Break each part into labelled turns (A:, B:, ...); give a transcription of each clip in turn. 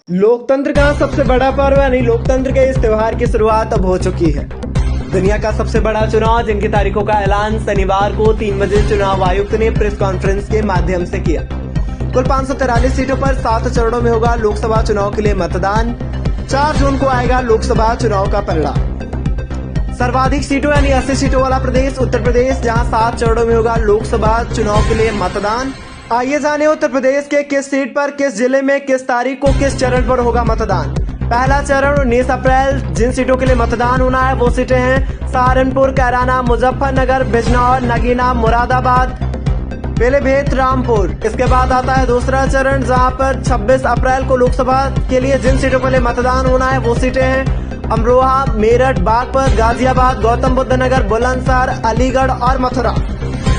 A: लोकतंत्र का सबसे बड़ा पर्व यानी लोकतंत्र के इस त्योहार की शुरुआत अब हो चुकी है। दुनिया का सबसे बड़ा चुनाव जिनकी तारीखों का ऐलान शनिवार को 3 बजे चुनाव आयुक्त ने प्रेस कॉन्फ्रेंस के माध्यम से किया। कुल 543 सीटों पर 7 चरणों में होगा लोकसभा चुनाव के लिए मतदान। 4 जून को आएगा लोकसभा चुनाव का परिणाम। सर्वाधिक सीटों यानी 80 सीटों वाला प्रदेश उत्तर प्रदेश, जहां 7 चरणों में होगा लोकसभा चुनाव के लिए मतदान। आइए जाने उत्तर प्रदेश के किस सीट पर, किस जिले में, किस तारीख को, किस चरण पर होगा मतदान। पहला चरण 19 अप्रैल। जिन सीटों के लिए मतदान होना है वो सीटें हैं सहारनपुर, कैराना, मुजफ्फरनगर, बिजनौर, नगीना, मुरादाबाद, पीलीभीत, रामपुर। इसके बाद आता है दूसरा चरण, जहां पर 26 अप्रैल को लोकसभा के लिए जिन सीटों के लिए मतदान होना है वो सीटें हैं अमरोहा, मेरठ, बागपत, गाजियाबाद, गौतम बुद्ध नगर, बुलंदशहर, अलीगढ़ और मथुरा।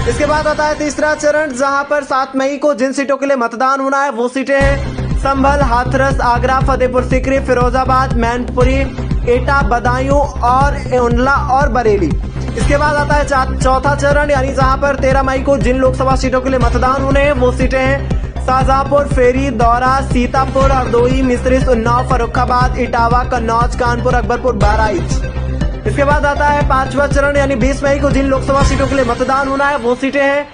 A: इसके बाद आता है तीसरा चरण, जहां पर 7 मई को जिन सीटों के लिए मतदान होना है वो सीटें हैं संभल, हाथरस, आगरा, फतेहपुर सीकरी, फिरोजाबाद, मैनपुरी, एटा, बदायूं और उंडला और बरेली। इसके बाद आता है चौथा चरण, यानी जहां पर 13 मई को जिन लोकसभा सीटों के लिए मतदान होने हैं वो सीटें हैं शाहजहांपुर, फेरी, दौरा, सीतापुर, हरदोई, मिश्रिश, उन्नाव, फर्रुखाबाद, इटावा, कन्नौज, कानपुर, अकबरपुर, बहराइच। इसके बाद आता है 5वां चरण, यानी 20 मई को जिन लोकसभा सीटों के लिए मतदान होना है वो सीटें हैं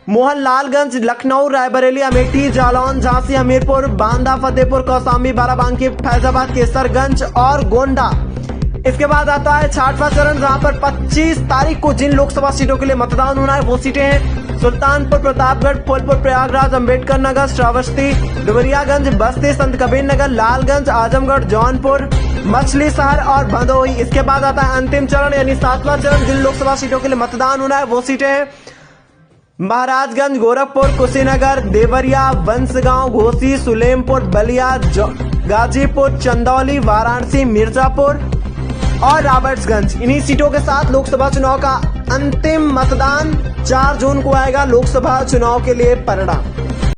A: मोहनलालगंज, लखनऊ, रायबरेली, अमेठी, जालौन, झांसी, हमीरपुर, बांदा, फतेहपुर, कौशाम्बी, बाराबंकी, फैजाबाद, केसरगंज और गोंडा। इसके बाद आता है 6वां चरण, जहां पर 25 तारीख को जिन लोकसभा सीटों के लिए मतदान होना है वो सीटें हैं सुल्तानपुर, प्रतापगढ़, फूलपुर, प्रयागराज, अम्बेडकर नगर, श्रावस्ती, डुमरियागंज, बस्ती, संत कबीर नगर, लालगंज, आजमगढ़, जौनपुर, मछली शहर और भदोही। इसके बाद आता है अंतिम चरण, यानी 7वां चरण, जिन लोकसभा सीटों के लिए मतदान होना है वो सीटें हैं महाराजगंज, गोरखपुर, कुशीनगर, देवरिया, बंसगांव, घोसी, सुलेमपुर, बलिया, गाजीपुर, चंदौली, वाराणसी, मिर्जापुर और रॉबर्ट्सगंज। इन्हीं सीटों के साथ लोकसभा चुनाव का अंतिम मतदान 4 जून को आएगा लोकसभा चुनाव के लिए परिणाम।